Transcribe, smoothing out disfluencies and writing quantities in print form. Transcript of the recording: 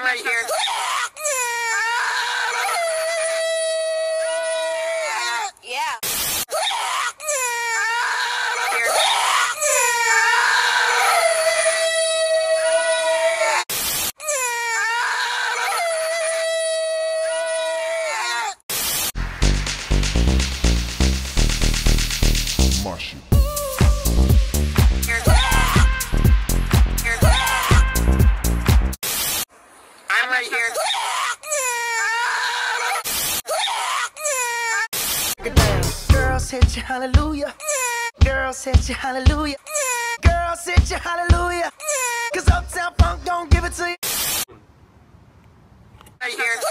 I'm right here. Yeah. Martian. I'm right here. Girls hit you hallelujah. Girls hit you hallelujah. Girls hit you hallelujah. 'Cause Uptown Funk don't give it to you. Right here.